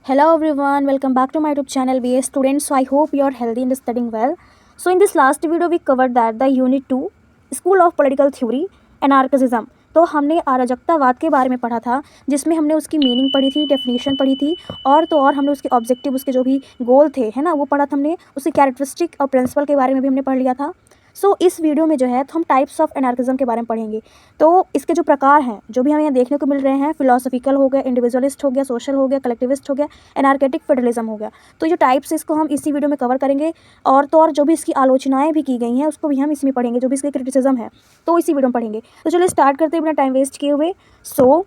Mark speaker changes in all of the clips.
Speaker 1: Hello everyone, welcome back to my YouTube channel BA Students. So I hope you are healthy and studying well. So in this last video we covered that the Unit 2 School of Political Theory Anarchism. तो हमने अराजकतावाद के बारे में पढ़ा था, जिसमें हमने उसकी मीनिंग पढ़ी थी, डेफिनेशन पढ़ी थी और तो और हमने उसके ऑब्जेक्टिव, उसके जो भी गोल थे, है ना, वो पढ़ा था हमने। उसके कैरेक्टरिस्टिक और प्रिंसिपल के बारे में भी हमने पढ़ लिया था। सो इस वीडियो में जो है तो हम टाइप्स ऑफ एनार्किज्म के बारे में पढ़ेंगे। तो इसके जो प्रकार हैं, जो भी हमें यहाँ देखने को मिल रहे हैं, फिलोसफिकल हो गया, इंडिविजुअलिस्ट हो गया, सोशल हो गया, कलेक्टिविस्ट हो गया, एनार्केटिक फेडरलिज्म हो गया। तो ये टाइप्स इसको हम इसी वीडियो में कवर करेंगे और तो और जो भी इसकी आलोचनाएं भी की गई हैं उसको भी हम इसमें पढ़ेंगे, जो भी इसके क्रिटिसिज्म है तो इसी वीडियो में पढ़ेंगे। तो चलिए स्टार्ट करते हैं बिना टाइम वेस्ट किए हुए। सो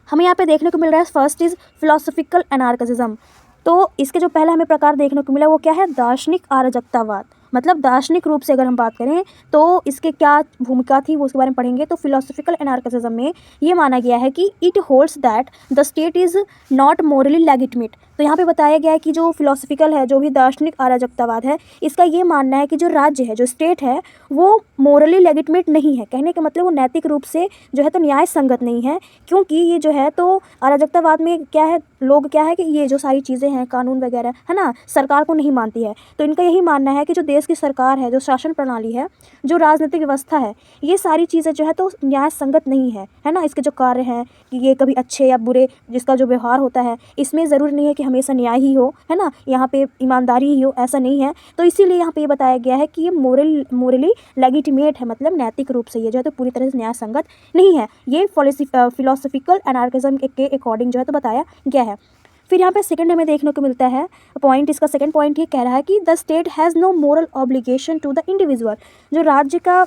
Speaker 1: हमें यहाँ पे देखने को मिल रहा है फर्स्ट इज़ फिलोसफिकल एनार्किज्म। तो इसके जो पहला हमें प्रकार देखने को मिला वो क्या है, दार्शनिक अराजकतावाद। मतलब दार्शनिक रूप से अगर हम बात करें तो इसके क्या भूमिका थी वो उसके बारे में पढ़ेंगे। तो फिलोसफिकल एनार्किज्म में ये माना गया है कि it holds that the state is not morally legitimate. तो यहाँ पे बताया गया है कि जो फिलोसफिकल है, जो भी दार्शनिक अराजकतावाद है, इसका ये मानना है कि जो राज्य है, जो स्टेट है, वो मोरली लेजिटिमेट नहीं है। कहने का मतलब वो नैतिक रूप से जो है तो न्याय संगत नहीं है, क्योंकि ये जो है तो अराजकतावाद में क्या है, लोग क्या है कि ये जो सारी चीज़ें हैं, कानून वगैरह है ना, सरकार को नहीं मानती है। तो इनका यही मानना है कि जो देश की सरकार है, जो शासन प्रणाली है, जो राजनीतिक व्यवस्था है, ये सारी चीज़ें जो है तो न्याय संगत नहीं है ना। इसके जो कार्य हैं कि ये कभी अच्छे या बुरे, जिसका जो व्यवहार होता है, इसमें ज़रूरी नहीं है कि हमेशा न्याय ही हो, है ना, यहाँ पे ईमानदारी ही हो, ऐसा नहीं है। तो इसीलिए यहाँ पे ये बताया गया है कि ये मोरली लेजिटिमेट है, मतलब नैतिक रूप से ये जो है तो पूरी तरह से न्याय संगत नहीं है। ये फिलोसफिकल एनार्किज्म के अकॉर्डिंग जो है तो बताया गया है। फिर यहाँ पे सेकंड हमें देखने को मिलता है पॉइंट, इसका सेकंड पॉइंट ये कह रहा है कि the state has no moral obligation to the individual. जो राज्य का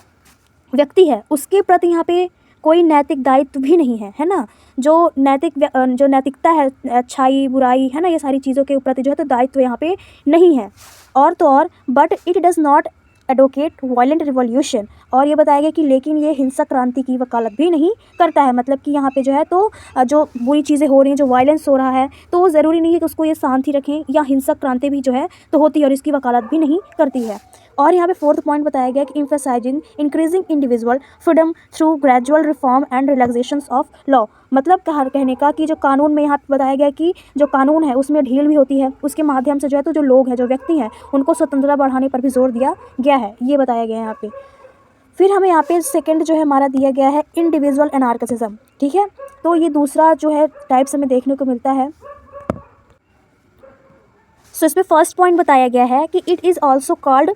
Speaker 1: व्यक्ति है उसके प्रति यहाँ पे कोई नैतिक दायित्व भी नहीं है ना। जो नैतिकता है, अच्छाई बुराई, है ना, ये सारी चीज़ों के प्रति जो है तो दायित्व यहाँ पे नहीं है। और तो और but it does not advocate violent revolution. और ये बताया गया कि लेकिन ये हिंसक क्रांति की वकालत भी नहीं करता है। मतलब कि यहाँ पे जो है तो जो बुरी चीज़ें हो रही हैं, जो वायलेंस हो रहा है, तो ज़रूरी नहीं है कि उसको ये शांति रखें, या हिंसक क्रांति भी जो है तो होती है और इसकी वकालत भी नहीं करती है। और यहाँ पे फोर्थ पॉइंट बताया गया कि emphasising increasing individual freedom through gradual reform and relaxations of law. मतलब कहने का कि जो कानून में यहाँ पे बताया गया कि जो कानून है उसमें ढील भी होती है, उसके माध्यम से जो है तो जो लोग हैं, जो व्यक्ति हैं, उनको स्वतंत्रता बढ़ाने पर भी जोर दिया गया है, ये बताया गया है यहाँ पे। फिर हमें यहाँ पे सेकंड जो है हमारा दिया गया है इंडिविजुअल एनार्किज्म। ठीक है, तो ये दूसरा जो है टाइप्स हमें देखने को मिलता है। सो इसमें फर्स्ट पॉइंट बताया गया है कि it is also called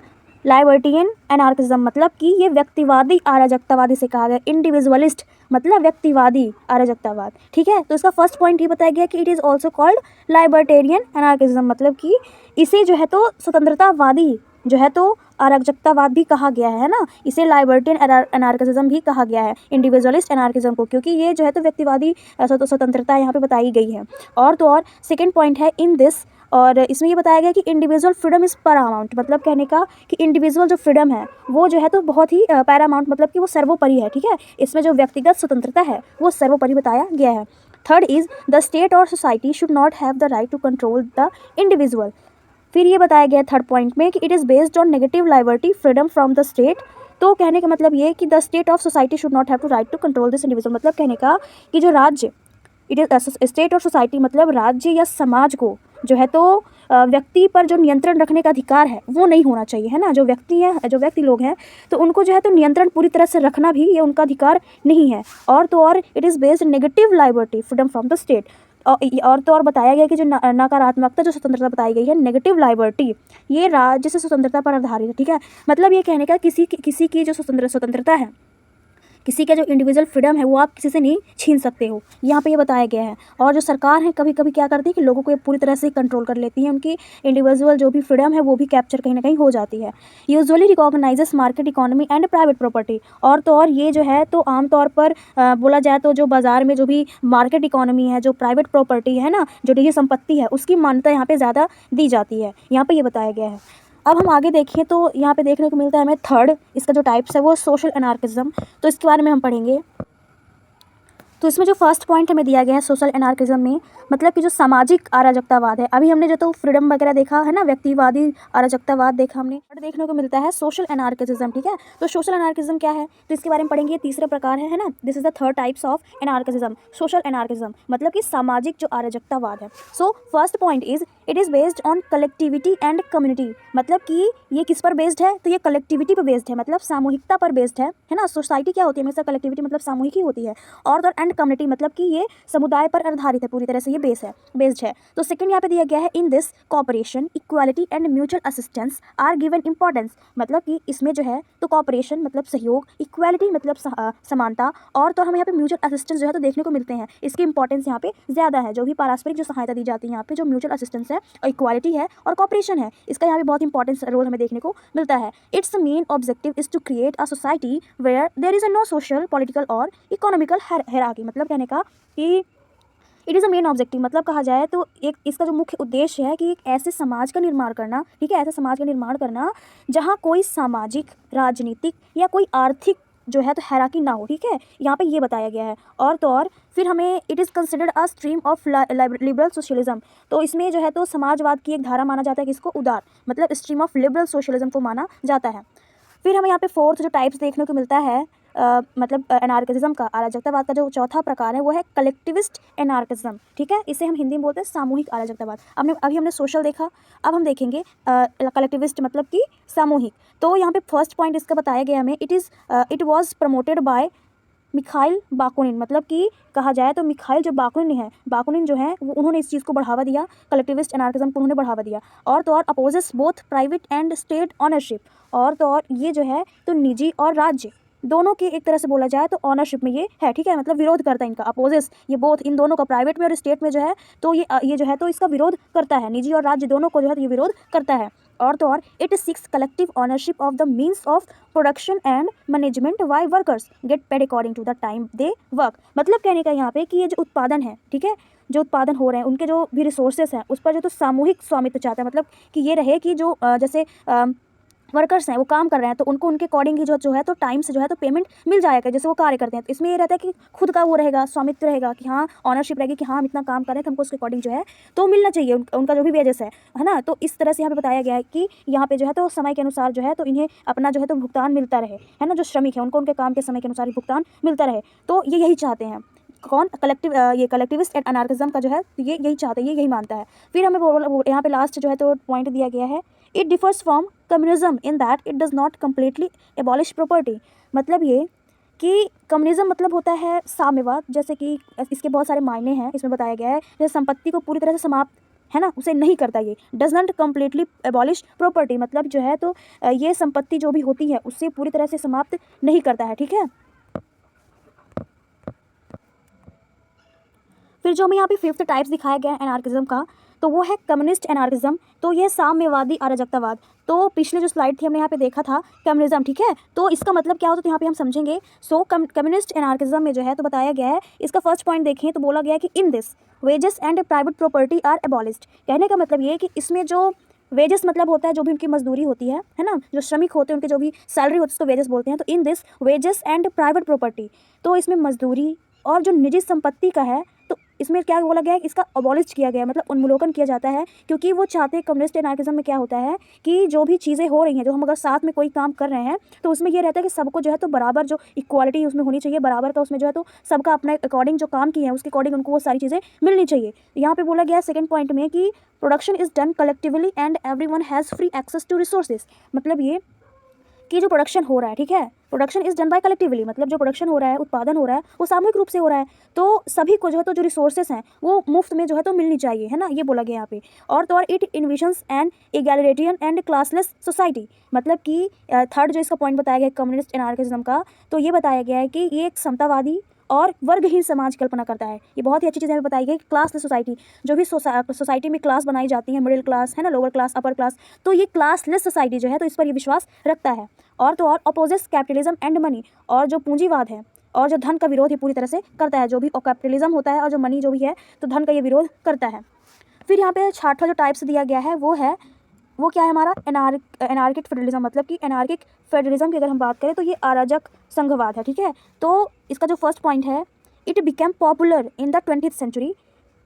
Speaker 1: लाइबर्टियन anarchism. मतलब कि ये व्यक्तिवादी अराजकतावाद इसे कहा गया। इंडिविजुअलिस्ट मतलब व्यक्तिवादी अराजकतावाद। ठीक है, तो इसका फर्स्ट पॉइंट ये बताया गया कि it is also called लाइबर्टेरियन anarchism. मतलब कि इसे जो है तो स्वतंत्रतावादी जो है तो अराजकतावाद भी कहा गया है ना। इसे लाइबर्टियन एनार्किज्म भी कहा गया है इंडिविजुअलिस्ट एनार्किज्म को, क्योंकि ये जो है तो व्यक्तिवादी स्वतंत्रता यहाँ पे बताई गई है। और तो और सेकेंड पॉइंट है इन दिस, और इसमें ये बताया गया कि इंडिविजुअल फ्रीडम इज़ पैरामाउंट। मतलब कहने का कि इंडिविजुअल जो फ्रीडम है वो जो है तो बहुत ही पैरामाउंट, मतलब कि वो सर्वोपरि है। ठीक है, इसमें जो व्यक्तिगत स्वतंत्रता है वो सर्वोपरि बताया गया है। थर्ड इज़ द स्टेट और society should not have the right to control the individual. फिर ये बताया गया थर्ड पॉइंट में कि it is based on negative liberty freedom from the state. तो कहने का मतलब ये कि the state of society should not have to right to control this individual. मतलब कहने का कि जो राज्य, इट इज स्टेट और सोसाइटी मतलब राज्य या समाज को जो है तो व्यक्ति पर जो नियंत्रण रखने का अधिकार है वो नहीं होना चाहिए, है ना। जो व्यक्ति हैं, जो व्यक्ति लोग हैं, तो उनको जो है तो नियंत्रण पूरी तरह से रखना भी ये उनका अधिकार नहीं है। और तो और it is based negative liberty freedom from the state. और तो और बताया गया कि जो नकारात्मकता, जो स्वतंत्रता बताई गई है, नेगेटिव लिबर्टी, ये राज्य से स्वतंत्रता पर आधारित है। ठीक है, मतलब ये कहने का किसी की जो स्वतंत्रता है, किसी का जो इंडिविजुअल फ्रीडम है वो आप किसी से नहीं छीन सकते हो, यहाँ पे ये बताया गया है। और जो सरकार है कभी कभी क्या करती है कि लोगों को ये पूरी तरह से कंट्रोल कर लेती है, उनकी इंडिविजुअल जो भी फ्रीडम है वो भी कैप्चर कहीं ना कहीं हो जाती है। Usually recognises market economy and private property. और तो और ये जो है तो आमतौर पर बोला जाए तो जो बाज़ार में जो भी मार्केट इकोनॉमी है, जो प्राइवेट प्रॉपर्टी है ना, जो निजी संपत्ति है, उसकी मान्यता यहाँ पर ज़्यादा दी जाती है, यहाँ पर ये बताया गया है। अब हम आगे देखें तो यहाँ पे देखने को मिलता है हमें थर्ड, इसका जो टाइप्स है वो सोशल एनार्किज्म। तो इसके बारे में हम पढ़ेंगे। तो इसमें जो फर्स्ट पॉइंट हमें दिया गया है सोशल एनार्किज्म में, मतलब कि जो सामाजिक अराजकतावाद है। अभी हमने जो तो फ्रीडम वगैरह देखा है ना, व्यक्तिवादी अराजकतावाद देखा हमने, और देखने को मिलता है सोशल एनार्किज्म। ठीक है, तो सोशल एनार्किज्म क्या है, तो इसके बारे में पढ़ेंगे। तीसरे प्रकार है ना, this is the third types of anarchism, social anarchism, मतलब कि सामाजिक जो अराजकतावाद है। So first point is it is based on collectivity and community, मतलब कि ये किस पर बेस्ड है, तो ये कलेक्टिविटी पर बेस्ड है, मतलब सामूहिकता पर बेस्ड है ना। सोसाइटी क्या होती है, हमेशा कलेक्टिविटी मतलब सामूहिक ही होती है। और एंड कम्युनिटी मतलब कि ये समुदाय पर आधारित है, पूरी तरह से ये बेस्ड है। तो सेकंड यहाँ पे दिया गया है, in this cooperation equality and mutual assistance are given importance, मतलब कि इसमें जो है तो कॉपरेशन मतलब सहयोग, इक्वालिटी मतलब समानता, और तो हमें यहाँ पे म्यूचुअल असिस्टेंस जो है तो देखने को मिलते हैं। इसकी इंपॉर्टेंस यहाँ पे ज़्यादा है, जो भी पारस्परिक जो सहायता दी जाती है यहाँ पे, जो म्यूचुअल असिस्टेंस है और इक्वालिटी है और कॉपरेशन है, इसका यहाँ पे बहुत इंपॉर्टेंट रोल हमें देखने को मिलता है। Its main objective is to create a society where there is a no social political और इकोनॉमिकल हायरार्की, मतलब कहने का कि it is a main objective, मतलब कहा जाए तो एक इसका जो मुख्य उद्देश्य है कि एक ऐसे समाज का निर्माण करना, ठीक है, ऐसे समाज का निर्माण करना जहाँ कोई सामाजिक, राजनीतिक या कोई आर्थिक जो है तो हैराकी ना हो। ठीक है, यहाँ पे ये बताया गया है। और तो और फिर हमें it is considered a stream of liberal socialism, तो इसमें जो है तो समाजवाद की एक धारा माना जाता है, किसको, उदार, मतलब स्ट्रीम ऑफ लिबरल सोशलिज्म को माना जाता है। फिर हमें यहाँ पे फोर्थ जो टाइप्स देखने को मिलता है, मतलब एनार्किज्म का, अराजकतावाद का जो चौथा प्रकार है वो है कलेक्टिविस्ट एनार्किज्म। ठीक है, इसे हम हिंदी में बोलते हैं सामूहिक अराजकतावाद। अभी हमने सोशल देखा, अब हम देखेंगे कलेक्टिविस्ट मतलब कि सामूहिक। तो यहाँ पे फर्स्ट पॉइंट इसका बताया गया हमें, it was promoted by Mikhail Bakunin, मतलब कि कहा जाए तो मिखाइल जो बाकुनिन जो है वो उन्होंने इस चीज़ को बढ़ावा दिया, कलेक्टिविस्ट एनार्किज्म को उन्होंने बढ़ावा दिया। और तो और opposes both private and state ownership, और तो और ये जो है तो निजी और राज्य दोनों के, एक तरह से बोला जाए तो ऑनरशिप में ये है। ठीक है, मतलब विरोध करता है इनका, अपोजेस, ये बोथ, इन दोनों का, प्राइवेट में और स्टेट में जो है तो ये जो है तो इसका विरोध करता है, निजी और राज्य दोनों को जो है तो ये विरोध करता है। और तो और it seeks collective ownership of the means of production and management by workers get paid according to the time they work, मतलब कहने का यहाँ पे कि ये जो उत्पादन है, ठीक है, जो उत्पादन हो रहे हैं उनके जो भी रिसोर्सेस हैं उस पर जो तो सामूहिक स्वामित्व चाहता है, मतलब कि ये रहे कि जो जैसे वर्कर्स हैं वो काम कर रहे हैं तो उनको उनके अकॉर्डिंग ही जो है तो टाइम से जो है तो पेमेंट मिल जाएगा, जैसे वो कार्य करते हैं। तो इसमें ये रहता है कि खुद का वो रहेगा, स्वामित्व रहेगा, कि हाँ ऑनरशिप रहेगी कि हाँ हम इतना काम कर रहे हैं तो हमको उसके अकॉर्डिंग जो है तो मिलना चाहिए उनका जो भी वेजेस है ना। तो इस तरह से यहाँ पे बताया गया है कि यहाँ पे जो है तो समय के अनुसार जो है तो इन्हें अपना जो है तो भुगतान मिलता रहे, है ना, जो श्रमिक है उनको उनके काम के समय के अनुसार भुगतान मिलता रहे। तो ये यही चाहते हैं, कौन, ये कलेक्टिविस्ट एंड अनार्किज्म का जो है ये यही चाहता है, ये यही मानता है। फिर हमें यहाँ पे लास्ट जो है तो पॉइंट दिया गया है, it differs from communism in that it does not completely abolish property, मतलब ये कि कम्युनिज्म मतलब होता है साम्यवाद, जैसे कि इसके बहुत सारे मायने हैं, इसमें बताया गया है जैसे संपत्ति को पूरी तरह से समाप्त, है ना, उसे नहीं करता, ये does not completely abolish property, मतलब जो है तो ये संपत्ति जो भी होती है उससे पूरी तरह से समाप्त नहीं करता है। ठीक है, फिर जो हमें यहाँ पे फिफ्थ टाइप्स दिखाया गया है एनार्किज्म का, तो वो है कम्युनिस्ट एनार्किज्म, तो ये साम्यवादी अराजकतावाद। तो पिछले जो स्लाइड थी हमने यहाँ पे देखा था कम्युनिज्म, ठीक है, तो इसका मतलब क्या होता है तो यहाँ पे हम समझेंगे। सो कम्युनिस्ट एनार्किज्म में जो है तो बताया गया है, इसका फर्स्ट पॉइंट देखें तो बोला गया है कि in this wages and private property are abolished, कहने का मतलब ये है कि इसमें जो वेजेस मतलब होता है जो भी उनकी मजदूरी होती है ना, जो श्रमिक होते हैं उनके जो भी सैलरी होती है उसको वेजेस बोलते हैं। तो इन this wages and private property, तो इसमें मजदूरी और जो निजी संपत्ति का है तो इसमें क्या बोला गया है, इसका अबॉलिश किया गया है, मतलब उन्मूलन किया जाता है, क्योंकि वो चाहते हैं, कम्युनिस्ट एनार्किज्म में क्या होता है कि जो भी चीज़ें हो रही हैं, जो हम अगर साथ में कोई काम कर रहे हैं तो उसमें ये रहता है कि सबको जो है तो बराबर जो इक्वालिटी उसमें होनी चाहिए, बराबर का उसमें जो है तो सबका अपने अकॉर्डिंग जो काम किए हैं उसके अकॉर्डिंग उनको वो सारी चीज़ें मिलनी चाहिए। यहाँ पे बोला गया है सेकंड पॉइंट में कि production is done collectively and everyone has free access to resources, मतलब ये कि जो प्रोडक्शन हो रहा है, ठीक है, production is done by collectively, मतलब जो प्रोडक्शन हो रहा है, उत्पादन हो रहा है वो सामूहिक रूप से हो रहा है, तो सभी को जो है तो जो रिसोर्सेस हैं वो मुफ्त में जो है तो मिलनी चाहिए, है ना, ये बोला गया यहाँ पे। और तो और it envisions and egalitarian and classless society, मतलब कि थर्ड जो इसका पॉइंट बताया गया कम्युनिस्ट एनार्किज्म का, तो ये बताया गया है कि ये एक समतावादी और वर्गहीन समाज कल्पना करता है। ये बहुत ही अच्छी चीज़ हमें बताई गई, क्लासलेस सोसाइटी, जो भी सोसाइटी में क्लास बनाई जाती है, मिडिल क्लास, है ना, लोअर क्लास, अपर क्लास, तो ये क्लासलेस सोसाइटी जो है तो इस पर ये विश्वास रखता है। और तो और अपोजिट्स कैपिटलिज्म एंड मनी, और जो पूंजीवाद है और जो धन का विरोध ये पूरी तरह से करता है, जो भी कैपिटलिज्म होता है और जो मनी जो भी है तो धन का ये विरोध करता है। फिर यहाँ पे छठा जो टाइप्स दिया गया है वो क्या है हमारा, एनार्किक फेडरलिज्म, मतलब कि एनार्किक फेडरलिज्म की अगर हम बात करें तो ये अराजक संघवाद है। ठीक है, तो इसका जो फर्स्ट पॉइंट है it became popular in the 20th century.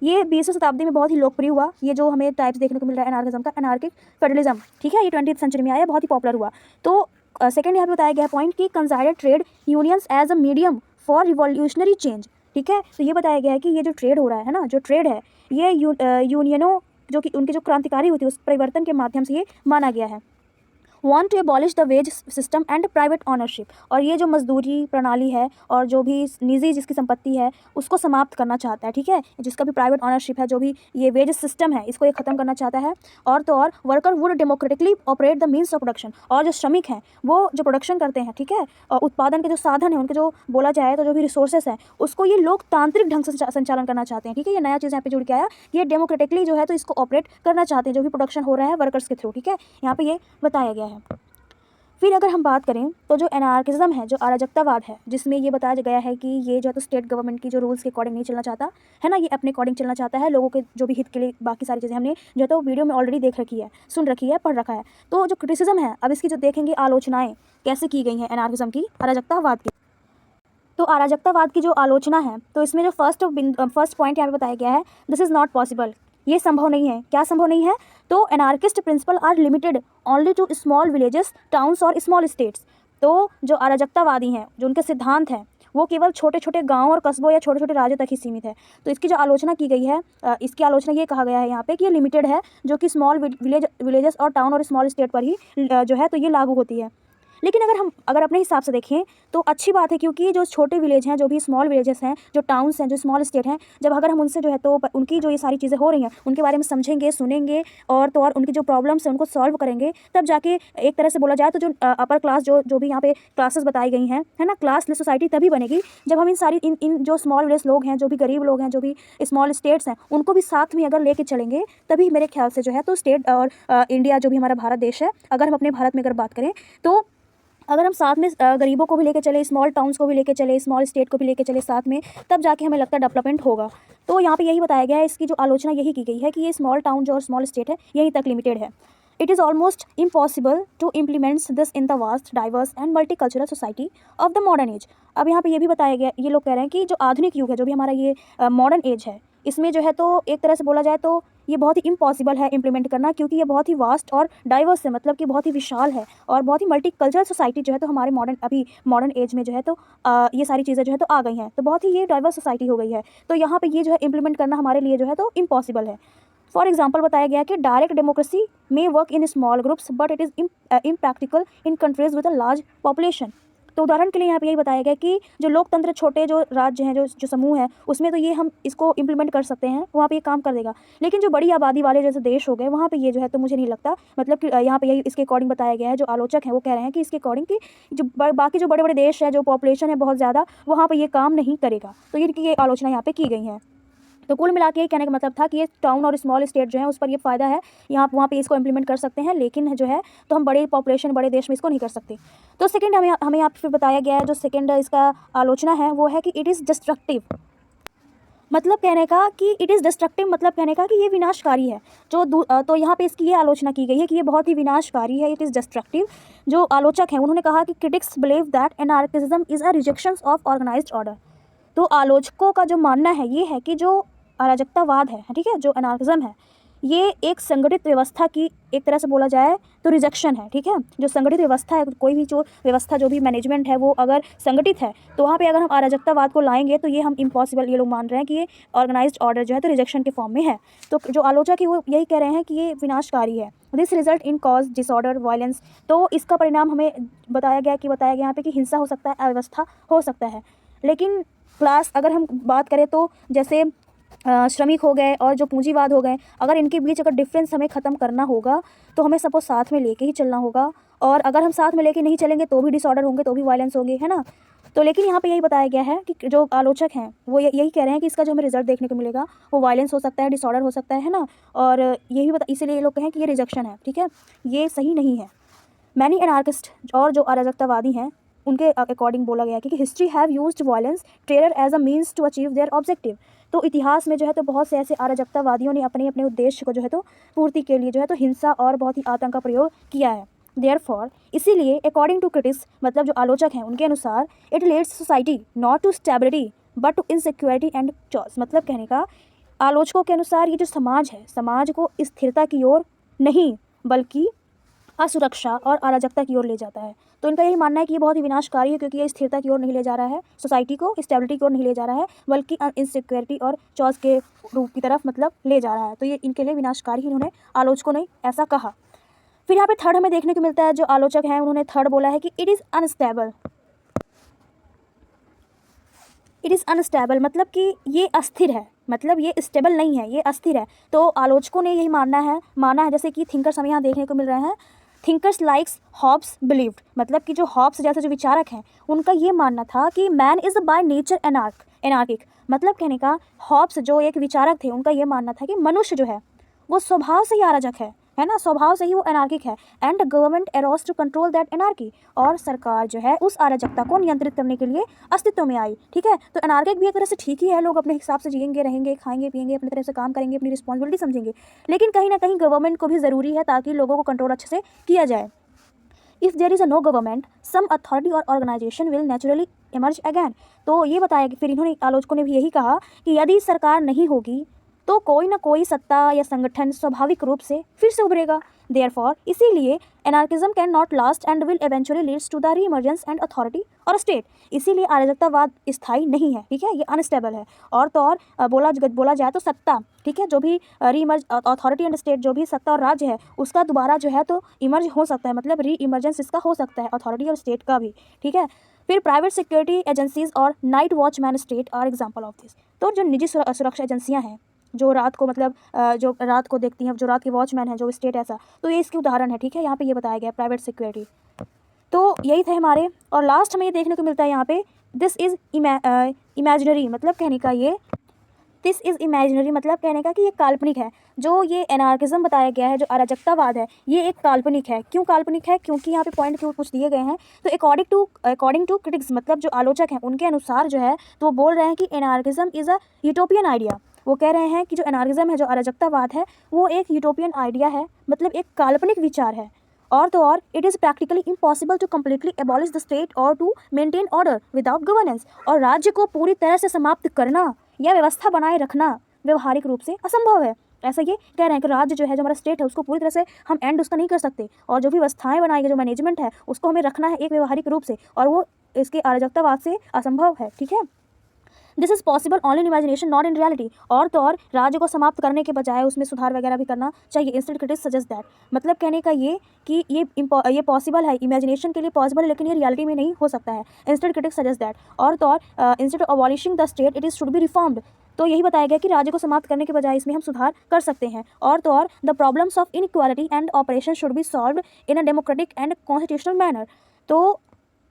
Speaker 1: ये 20वीं शताब्दी में बहुत ही लोकप्रिय हुआ। ये जो हमें टाइप्स देखने को मिल रहा है एनार्किज्म का, एनार्किक फेडरलिज्म, ठीक है, ये 20th सेंचुरी में आया, बहुत ही पॉपुलर हुआ। तो सेकंड यहाँ पे बताया गया पॉइंट कि consider trade unions as a medium for revolutionary change, ठीक है। तो ये बताया गया है कि ये जो ट्रेड हो रहा है ना, जो ट्रेड है ये यूनियनों जो कि उनकी जो क्रांतिकारी होती है उस परिवर्तन के माध्यम से ये माना गया है। want to abolish the wage system and private ownership, और ये जो मजदूरी प्रणाली है और जो भी निजी जिसकी संपत्ति है उसको समाप्त करना चाहता है, ठीक है, जिसका भी प्राइवेट ऑनरशिप है, जो भी ये वेज सिस्टम है इसको ये ख़त्म करना चाहता है। और तो और worker would democratically operate the means of production, और जो श्रमिक हैं वो जो प्रोडक्शन करते हैं, ठीक है, और उत्पादन के जो साधन हैं उनके जो बोला जाए तो जो भी रिसोर्सेस हैं उसको ये लोकतांत्रिक ढंग से संचालन करना चाहते हैं, ठीक है। ये नया चीज़ यहाँ पे जुड़ के आया, ये डेमोक्रेटिकली जो है तो इसको ऑपरेट करना चाहते हैं, जो भी प्रोडक्शन हो रहा है वर्कर्स के थ्रू, ठीक है, यहाँ पे ये बताया गया है। फिर अगर हम बात करें तो जो एनार्किज्म है, जो अराजकतावाद है, जिसमें ये बताया गया है कि ये जो है तो स्टेट गवर्नमेंट की जो रूल्स के अकॉर्डिंग नहीं चलना चाहता है ना, ये अपने अकॉर्डिंग चलना चाहता है, लोगों के जो भी हित के लिए बाकी सारी चीज़ें हमने जो है तो वीडियो में ऑलरेडी देख रखी है, सुन रखी है, पढ़ रखा है। तो जो क्रिटिसिज्म है, अब इसकी जो देखेंगे आलोचनाएँ कैसे की गई हैं एनार्किज्म की, अराजकतावाद की। तो अराजकतावाद की जो आलोचना है तो इसमें जो फर्स्ट पॉइंट यहाँ पे बताया गया है, दिस इज़ नॉट पॉसिबल, ये संभव नहीं है। क्या संभव नहीं है? तो anarchist principle are limited only to small villages, towns और स्मॉल स्टेट्स। तो जो अराजकतावादी हैं, जो उनके सिद्धांत हैं, वो केवल छोटे छोटे गांव और कस्बों या छोटे छोटे राज्यों तक ही सीमित है। तो इसकी जो आलोचना की गई है, इसकी आलोचना ये कहा गया है यहाँ पे कि ये लिमिटेड है, जो कि स्मॉल विलेजेस और टाउन और स्मॉल स्टेट पर ही जो है तो ये लागू होती है। लेकिन अगर अपने हिसाब से देखें तो अच्छी बात है, क्योंकि जो छोटे विलेज हैं, जो भी स्मॉल विलेजेस हैं, जो टाउन्स हैं, जो स्मॉल स्टेट हैं, जब अगर हम उनसे जो है तो उनकी जो ये सारी चीज़ें हो रही हैं उनके बारे में समझेंगे, सुनेंगे और तो और उनकी जो प्रॉब्लम्स हैं उनको सॉल्व करेंगे, तब जाके एक तरह से बोला जाए तो जो अपर क्लास जो भी यहाँ पे क्लासेस बताई गई हैं, है ना, क्लासलेस सोसाइटी तभी बनेगी जब हम इन जो स्मॉल विलेज लोग हैं, जो भी गरीब लोग हैं, जो भी स्मॉल स्टेट्स हैं, उनको भी साथ में अगर लेके चलेंगे, तभी मेरे ख्याल से जो है तो स्टेट और इंडिया जो भी हमारा भारत देश है, अगर हम अपने भारत में अगर बात करें तो अगर हम साथ में गरीबों को भी लेके चले, स्मॉल टाउन्स को भी लेके चले, स्मॉल स्टेट को भी लेके चले साथ में, तब जाके हमें लगता है डेवलपमेंट होगा। तो यहाँ पे यही बताया गया है, इसकी जो आलोचना यही की गई है कि ये स्मॉल टाउन जो और स्मॉल स्टेट है यहीं तक लिमिटेड है। It is almost impossible to implements this in the vast, diverse and multicultural society of the modern age. अब यहाँ पे ये भी बताया गया, ये लोग कह रहे हैं कि जो आधुनिक युग है, जो भी हमारा ये मॉडर्न एज है, इसमें जो है तो एक तरह से बोला जाए तो ये बहुत ही इम्पॉसिबल है इम्प्लीमेंट करना, क्योंकि ये बहुत ही वास्ट और डाइवर्स है, मतलब कि बहुत ही विशाल है और बहुत ही मल्टी कल्चरल सोसाइटी जो है तो हमारे मॉडर्न एज में जो है तो ये सारी चीज़ें जो है तो आ गई हैं, तो बहुत ही ये डाइवर्स सोसाइटी हो गई है। तो यहाँ पे ये जो है इम्प्लीमेंट करना हमारे लिए जो है तो इम्पॉसिबल है। फॉर एग्जाम्पल बताया गया कि direct democracy may work in small groups but it is impractical in countries with a large population. तो उदाहरण के लिए यहाँ पे यही बताया गया कि जो लोकतंत्र छोटे जो राज्य हैं, जो समूह हैं, उसमें तो ये हम इसको इम्प्लीमेंट कर सकते हैं, वहाँ पे ये काम कर देगा। लेकिन जो बड़ी आबादी वाले जैसे देश हो गए, वहाँ पे ये जो है तो मुझे नहीं लगता, मतलब कि यहाँ पे यही इसके अकॉर्डिंग बताया गया है। जो आलोचक हैं वो कह रहे हैं कि इसके अकॉर्डिंग कि जो बाकी जो बड़े बड़े देश है, जो पॉपुलेशन है बहुत ज़्यादा, वहाँ पर ये काम नहीं करेगा। तो इनकी ये आलोचना यहाँ पर की गई है। तो कुल मिला के कहने का मतलब था कि ये टाउन और स्मॉल स्टेट जो है उस पर ये फ़ायदा है, यहाँ वहाँ पे इसको इम्प्लीमेंट कर सकते हैं, लेकिन जो है तो हम बड़े पॉपुलेशन बड़े देश में इसको नहीं कर सकते। तो सेकंड हमें यहाँ पे फिर बताया गया है, जो सेकंड इसका आलोचना है वो है कि इट इज़ डिस्ट्रक्टिव। मतलब कहने का कि इट इज़ डिस्ट्रक्टिव, मतलब कहने का कि ये विनाशकारी है। तो यहाँ पे इसकी ये आलोचना की गई है कि ये बहुत ही विनाशकारी है, इट इज़ डिस्ट्रक्टिव। जो आलोचक हैं उन्होंने कहा कि critics believe that anarchism is a rejection of organised order. तो आलोचकों का जो मानना है ये है कि जो अराजकतावाद है, ठीक है, जो एनार्किज्म है, ये एक संगठित व्यवस्था की एक तरह से बोला जाए तो रिजेक्शन है, ठीक है। जो संगठित व्यवस्था है, कोई भी जो व्यवस्था, जो भी मैनेजमेंट है, वो अगर संगठित है तो वहाँ पे अगर हम अराजकतावाद को लाएंगे तो ये हम इम्पॉसिबल, ये लोग मान रहे हैं कि ये ऑर्गेनाइज्ड ऑर्डर जो है तो रिजेक्शन के फॉर्म में है। तो जो आलोचक है वो यही कह रहे हैं कि ये विनाशकारी है। This result in cause disorder violence. तो इसका परिणाम हमें बताया गया यहाँ पे कि हिंसा हो सकता है, अव्यवस्था हो सकता है। लेकिन क्लास अगर हम बात करें तो जैसे श्रमिक हो गए और जो पूंजीवाद हो गए, अगर इनके बीच अगर डिफरेंस हमें ख़त्म करना होगा तो हमें सबको साथ में लेके ही चलना होगा, और अगर हम साथ में लेके नहीं चलेंगे तो भी डिसऑर्डर होंगे, तो भी वायलेंस होंगे, है ना। तो लेकिन यहाँ पे यही बताया गया है कि जो आलोचक हैं वो यही कह रहे हैं कि इसका जो हमें रिजल्ट देखने को मिलेगा वो वायलेंस हो सकता है, डिसऑर्डर हो सकता है ना। और यही इसीलिए ये लोग कहें कि ये रिजेक्शन है, ठीक है, ये सही नहीं है। मैनी एनार्किस्ट और जो अराजकतावादी हैं उनके अकॉर्डिंग बोला गया कि history have used violence terror as a means to achieve their objective. तो इतिहास में जो है तो बहुत से ऐसे अराजकतावादियों ने अपने अपने उद्देश्य को जो है तो पूर्ति के लिए जो है तो हिंसा और बहुत ही आतंक का प्रयोग किया है। देयरफॉर इसीलिए अकॉर्डिंग टू क्रिटिक्स, मतलब जो आलोचक हैं उनके अनुसार, it leads society not to stability but to insecurity and choice. मतलब कहने का आलोचकों के अनुसार ये जो समाज है, समाज को स्थिरता की ओर नहीं बल्कि असुरक्षा और अराजकता की ओर ले जाता है। तो इनका यही मानना है कि ये बहुत ही विनाशकारी है, क्योंकि ये स्थिरता की ओर नहीं ले जा रहा है, सोसाइटी को स्टेबिलिटी की ओर नहीं ले जा रहा है, बल्कि इनसिक्योरिटी और चॉइस के रूप की तरफ मतलब ले जा रहा है। तो ये इनके लिए विनाशकारी ही इन्होंने आलोचकों ने ऐसा कहा। फिर यहाँ पे थर्ड हमें देखने को मिलता है, जो आलोचक हैं उन्होंने थर्ड बोला है कि it is unstable. It is unstable मतलब कि ये अस्थिर है, मतलब ये स्टेबल नहीं है, ये अस्थिर है। तो आलोचकों ने यही माना है। जैसे कि थिंकर्स हमें यहाँ देखने को मिल रहे हैं, थिंकर्स लाइक्स हॉब्स बिलीव्ड, मतलब कि जो हॉब्स जैसे जो विचारक हैं उनका ये मानना था कि man is by nature anarchic. मतलब कहने का हॉब्स जो एक विचारक थे उनका ये मानना था कि मनुष्य जो है वो स्वभाव से ही अराजक है ना, स्वभाव से ही वो एनार्किक है। And government arose to control that anarchy, और सरकार जो है उस अराजकता को नियंत्रित करने के लिए अस्तित्व में आई। ठीक है, तो एनार्किक भी एक तरह से ठीक ही है, लोग अपने हिसाब से जिएंगे, रहेंगे, खाएंगे, पिएंगे, अपनी तरह से काम करेंगे, अपनी रिस्पॉन्सिबिलिटी समझेंगे। लेकिन कहीं ना कहीं गवर्नमेंट को भी ज़रूरी है ताकि लोगों को कंट्रोल अच्छे से किया जाए। If there is a no government some authority और organisation will naturally emerge again. तो ये बताया कि फिर इन्होंने आलोचकों ने भी यही कहा कि यदि सरकार नहीं होगी तो कोई ना कोई सत्ता या संगठन स्वाभाविक रूप से फिर से उभरेगा। देयरफॉर इसीलिए anarchism can not last and will eventually leads to the reemergence and authority और स्टेट। इसीलिए अराजकतावाद स्थायी नहीं है, ठीक है, ये अनस्टेबल है। और तो और बोला जाए तो सत्ता, ठीक है, जो भी रीइमर्ज अथॉरिटी एंड स्टेट, जो भी सत्ता और राज्य है उसका दोबारा जो है तो इमर्ज हो सकता है, मतलब री इमर्जेंस इसका हो सकता है, अथॉरिटी और स्टेट का भी। ठीक है, फिर प्राइवेट सिक्योरिटी एजेंसीज और night watchman state are example of this. तो जो निजी सुरक्षा एजेंसियाँ हैं जो रात को मतलब जो रात को देखती हैं, जो रात के वॉचमैन हैं, जो स्टेट ऐसा, तो ये इसके उदाहरण है। ठीक है, यहाँ पे ये बताया गया प्राइवेट सिक्योरिटी। तो यही थे हमारे। और लास्ट हमें ये देखने को मिलता है यहाँ पे दिस इज़ इमेजिनरी, मतलब कहने का ये दिस इज़ इमेजिनरी मतलब कहने का कि ये काल्पनिक है। जो ये एनार्किज्म बताया गया है, जो अराजकतावाद है, ये एक काल्पनिक है। क्यों काल्पनिक है? क्योंकि यहाँ पे पॉइंट कुछ दिए गए हैं। तो अकॉर्डिंग टू क्रिटिक्स, मतलब जो आलोचक हैं उनके अनुसार जो है तो वो बोल रहे हैं कि anarchism is a utopian idea. वो कह रहे हैं कि जो एनार्किज्म है, जो अराजकतावाद है, वो एक यूटोपियन आइडिया है, मतलब एक काल्पनिक विचार है। और तो और it is practically impossible to completely abolish the state और to maintain order without governance. और राज्य को पूरी तरह से समाप्त करना या व्यवस्था बनाए रखना व्यवहारिक रूप से असंभव है। ऐसा ये कह रहे हैं कि राज्य जो है, जो हमारा स्टेट है, उसको पूरी तरह से हम एंड उसका नहीं कर सकते, और जो भी व्यवस्थाएं बनाई गई, जो मैनेजमेंट है, उसको हमें रखना है एक व्यवहारिक रूप से, और वो इसके अराजकतावाद से असंभव है। ठीक है, this is possible only in imagination not in reality. और तो और राज्य को समाप्त करने के बजाय उसमें सुधार वगैरह भी करना चाहिए। इंस्टेड क्रिटिक्स सजेस्ट दैट, मतलब कहने का ये कि ये पॉसिबल है, इमेजिनेशन के लिए पॉसिबल है, लेकिन ये रियलिटी में नहीं हो सकता है। इंस्टेड क्रिटिक्स सजेस्ट दैट, और तो और instead of abolishing the state it is should be reformed. तो यही बताया गया कि राज्य को समाप्त करने के बजाय इसमें हम सुधार कर सकते हैं। और तो और the problems of inequality and operation should be solved in a democratic and constitutional manner. तो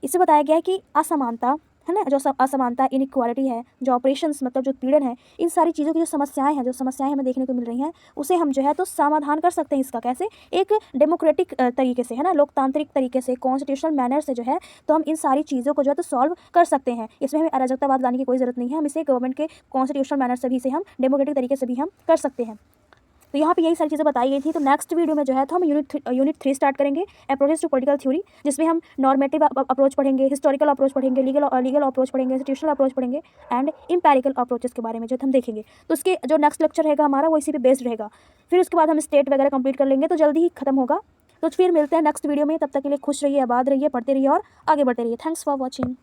Speaker 1: इससे बताया गया है कि असमानता है ना, जो असमानता, इनइक्वालिटी है, जो ऑपरेशंस मतलब जो पीड़न है, इन सारी चीज़ों की जो समस्याएं हमें देखने को मिल रही हैं, उसे हम जो है तो समाधान कर सकते हैं। इसका कैसे? एक डेमोक्रेटिक तरीके से, है ना, लोकतांत्रिक तरीके से, कॉन्स्टिट्यूशनल मैनर से जो है तो हम इन सारी चीज़ों को जो है तो सॉल्व कर सकते हैं। इसमें हमें अराजकतावाद लाने की कोई ज़रूरत नहीं है, हम इसे गवर्नमेंट के कॉन्स्टिट्यूशनल मैनर से भी इसे हम डेमोक्रेटिक तरीके से भी हम कर सकते हैं। तो यहाँ पे यही सारी चीज़ें बताई गई थी। तो नेक्स्ट वीडियो में जो है तो हम यूनिट 3 स्टार्ट करेंगे, अप्रोचेस टू पॉलिटिकल थ्योरी, जिसमें हम नॉर्मेटिव अप्रोच पढ़ेंगे, हिस्टोरिकल अप्रोच पढ़ेंगे, लीगल अप्रोच पढ़ेंगे, इंस्टीट्यूशनल अप्रोच पढ़ेंगे, एंड इम्पेरिकल अप्रोचेस के बारे में जो हम देखेंगे। तो उसके जो नेक्स्ट लेक्चर रहेगा हमारा वो इसी पे बेस्ड रहेगा। फिर उसके बाद हम स्टेट वगैरह कंप्लीट कर लेंगे, तो जल्दी ही खत्म होगा। तो फिर मिलते हैं नेक्स्ट वीडियो में। तब तक के लिए खुश रहिए, आबाद रहिए, पढ़ते रहिए और आगे बढ़ते रहिए। Thanks for watching.